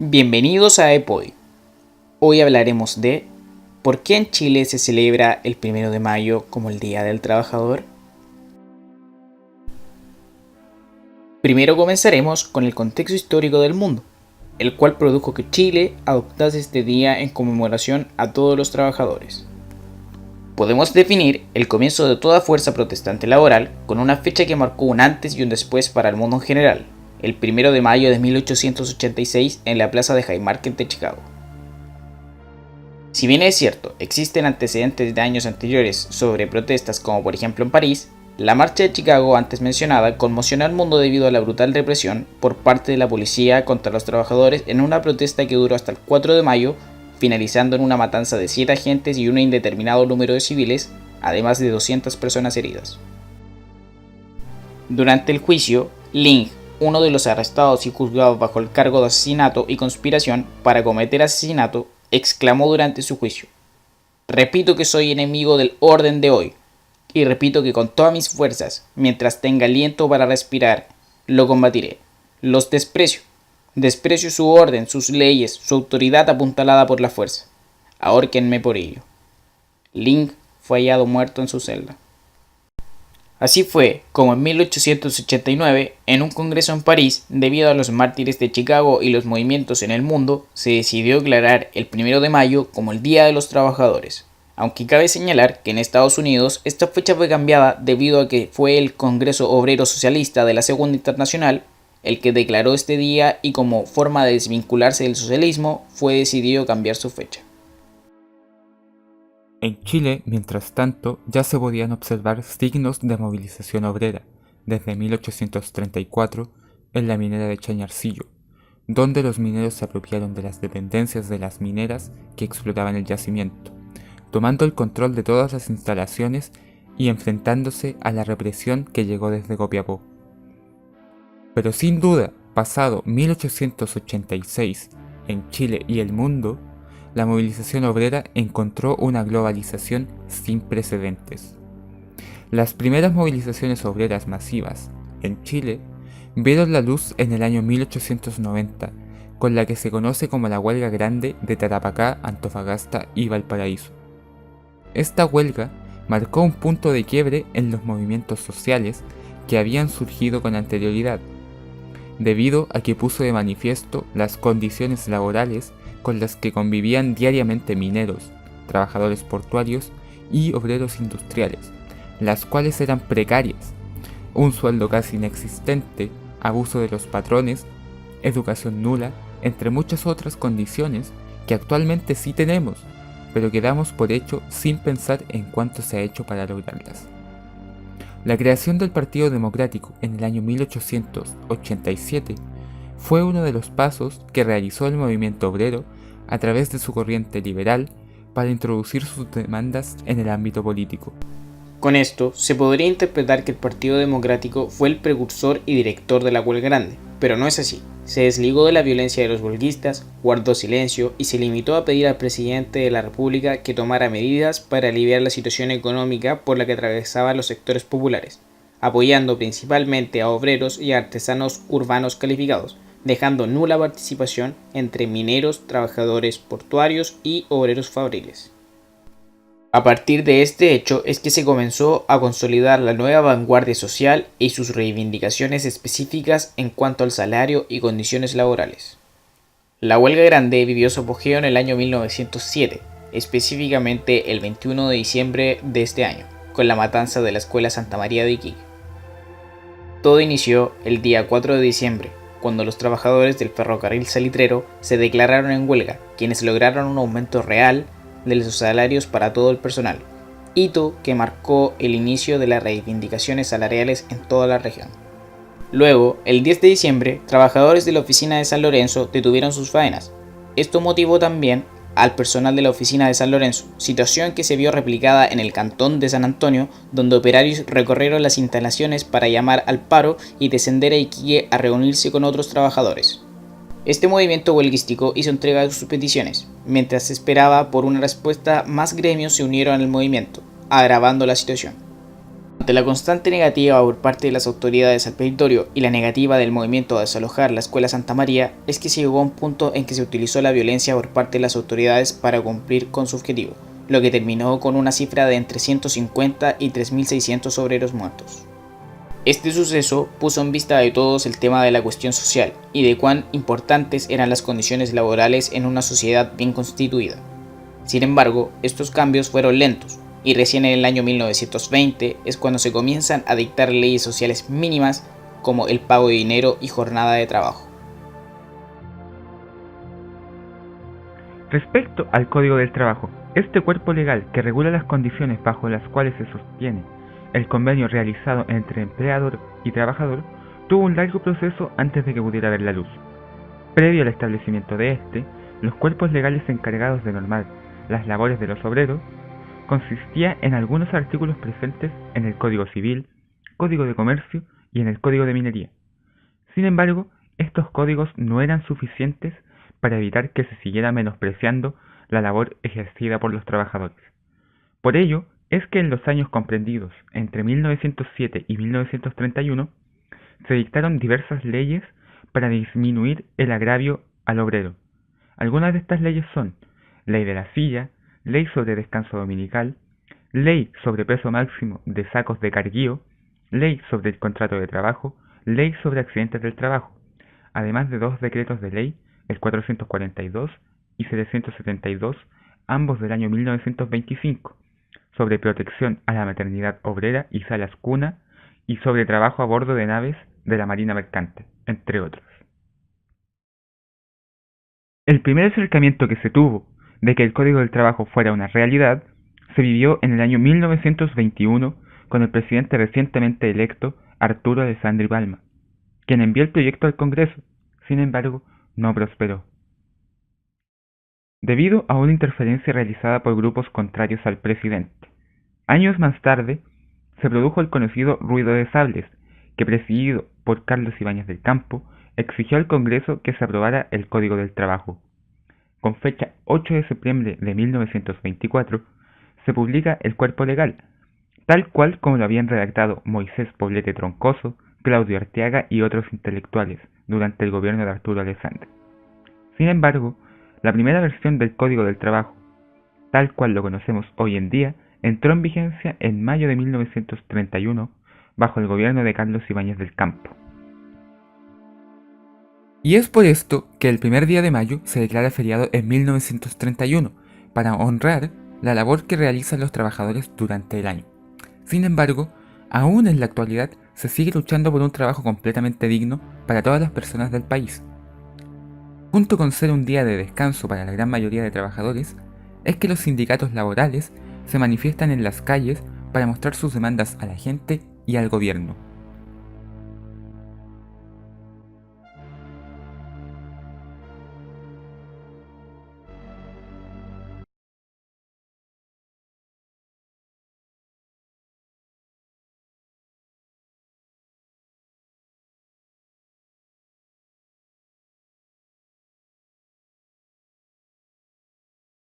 Bienvenidos a EPOI. Hoy hablaremos de ¿por qué en Chile se celebra el 1 de mayo como el Día del Trabajador? Primero comenzaremos con el contexto histórico del mundo, el cual produjo que Chile adoptase este día en conmemoración a todos los trabajadores. Podemos definir el comienzo de toda fuerza protestante laboral con una fecha que marcó un antes y un después para el mundo en general, el 1 de mayo de 1886 en la plaza de Haymarket de Chicago. Si bien es cierto, existen antecedentes de años anteriores sobre protestas como por ejemplo en París, la marcha de Chicago antes mencionada conmocionó al mundo debido a la brutal represión por parte de la policía contra los trabajadores en una protesta que duró hasta el 4 de mayo, finalizando en una matanza de 7 agentes y un indeterminado número de civiles, además de 200 personas heridas. Durante el juicio, Ling, uno de los arrestados y juzgados bajo el cargo de asesinato y conspiración para cometer asesinato, exclamó durante su juicio: "Repito que soy enemigo del orden de hoy, y repito que con todas mis fuerzas, mientras tenga aliento para respirar, lo combatiré. Los desprecio. Desprecio su orden, sus leyes, su autoridad apuntalada por la fuerza. Ahórquenme por ello". Ling fue hallado muerto en su celda. Así fue como en 1889, en un congreso en París, debido a los mártires de Chicago y los movimientos en el mundo, se decidió declarar el 1 de mayo como el Día de los Trabajadores. Aunque cabe señalar que en Estados Unidos esta fecha fue cambiada debido a que fue el Congreso Obrero Socialista de la Segunda Internacional el que declaró este día, y como forma de desvincularse del socialismo fue decidido cambiar su fecha. En Chile, mientras tanto, ya se podían observar signos de movilización obrera desde 1834 en la minera de Chañarcillo, donde los mineros se apropiaron de las dependencias de las mineras que explotaban el yacimiento, tomando el control de todas las instalaciones y enfrentándose a la represión que llegó desde Copiapó. Pero sin duda, pasado 1886, en Chile y el mundo, la movilización obrera encontró una globalización sin precedentes. Las primeras movilizaciones obreras masivas en Chile vieron la luz en el año 1890, con la que se conoce como la Huelga Grande de Tarapacá, Antofagasta y Valparaíso. Esta huelga marcó un punto de quiebre en los movimientos sociales que habían surgido con anterioridad, debido a que puso de manifiesto las condiciones laborales con las que convivían diariamente mineros, trabajadores portuarios y obreros industriales, las cuales eran precarias, un sueldo casi inexistente, abuso de los patrones, educación nula, entre muchas otras condiciones que actualmente sí tenemos, pero que damos por hecho sin pensar en cuánto se ha hecho para lograrlas. La creación del Partido Democrático en el año 1887 fue uno de los pasos que realizó el movimiento obrero a través de su corriente liberal para introducir sus demandas en el ámbito político. Con esto, se podría interpretar que el Partido Democrático fue el precursor y director de la Huelga Grande, pero no es así. Se desligó de la violencia de los huelguistas, guardó silencio y se limitó a pedir al presidente de la República que tomara medidas para aliviar la situación económica por la que atravesaban los sectores populares, apoyando principalmente a obreros y artesanos urbanos calificados, dejando nula participación entre mineros, trabajadores portuarios y obreros fabriles. A partir de este hecho es que se comenzó a consolidar la nueva vanguardia social y sus reivindicaciones específicas en cuanto al salario y condiciones laborales. La huelga grande vivió su apogeo en el año 1907, específicamente el 21 de diciembre de este año, con la matanza de la Escuela Santa María de Iquique. Todo inició el día 4 de diciembre, cuando los trabajadores del ferrocarril salitrero se declararon en huelga, quienes lograron un aumento real de los salarios para todo el personal, hito que marcó el inicio de las reivindicaciones salariales en toda la región. Luego, el 10 de diciembre, trabajadores de la oficina de San Lorenzo detuvieron sus faenas. Esto motivó también al personal de la oficina de San Lorenzo, situación que se vio replicada en el cantón de San Antonio, donde operarios recorrieron las instalaciones para llamar al paro y descender a Iquique a reunirse con otros trabajadores. Este movimiento huelguístico hizo entrega de sus peticiones. Mientras se esperaba por una respuesta, más gremios se unieron al movimiento, agravando la situación. Ante la constante negativa por parte de las autoridades al petitorio y la negativa del movimiento a desalojar la Escuela Santa María, es que se llegó a un punto en que se utilizó la violencia por parte de las autoridades para cumplir con su objetivo, lo que terminó con una cifra de entre 150 y 3.600 obreros muertos. Este suceso puso en vista de todos el tema de la cuestión social y de cuán importantes eran las condiciones laborales en una sociedad bien constituida. Sin embargo, estos cambios fueron lentos, y recién en el año 1920 es cuando se comienzan a dictar leyes sociales mínimas como el pago de dinero y jornada de trabajo. Respecto al Código del Trabajo, este cuerpo legal que regula las condiciones bajo las cuales se sostiene el convenio realizado entre empleador y trabajador, tuvo un largo proceso antes de que pudiera ver la luz. Previo al establecimiento de este, los cuerpos legales encargados de normar las labores de los obreros consistía en algunos artículos presentes en el Código Civil, Código de Comercio y en el Código de Minería. Sin embargo, estos códigos no eran suficientes para evitar que se siguiera menospreciando la labor ejercida por los trabajadores. Por ello, es que en los años comprendidos entre 1907 y 1931 se dictaron diversas leyes para disminuir el agravio al obrero. Algunas de estas leyes son Ley de la Silla, Ley sobre descanso dominical, Ley sobre peso máximo de sacos de carguío, Ley sobre el contrato de trabajo, Ley sobre accidentes del trabajo, además de dos decretos de ley, el 442 y 772, ambos del año 1925, sobre protección a la maternidad obrera y salas cuna, y sobre trabajo a bordo de naves de la Marina Mercante, entre otros. El primer acercamiento que se tuvo de que el Código del Trabajo fuera una realidad se vivió en el año 1921 con el presidente recientemente electo Arturo Alessandri Palma, quien envió el proyecto al Congreso. Sin embargo, no prosperó, debido a una interferencia realizada por grupos contrarios al presidente. Años más tarde, se produjo el conocido ruido de sables, que presidido por Carlos Ibáñez del Campo, exigió al Congreso que se aprobara el Código del Trabajo. Con fecha 8 de septiembre de 1924, se publica el cuerpo legal, tal cual como lo habían redactado Moisés Poblete Troncoso, Claudio Arteaga y otros intelectuales durante el gobierno de Arturo Alessandri. Sin embargo, la primera versión del Código del Trabajo, tal cual lo conocemos hoy en día, entró en vigencia en mayo de 1931 bajo el gobierno de Carlos Ibáñez del Campo. Y es por esto que el primer día de mayo se declara feriado en 1931, para honrar la labor que realizan los trabajadores durante el año. Sin embargo, aún en la actualidad se sigue luchando por un trabajo completamente digno para todas las personas del país. Junto con ser un día de descanso para la gran mayoría de trabajadores, es que los sindicatos laborales se manifiestan en las calles para mostrar sus demandas a la gente y al gobierno.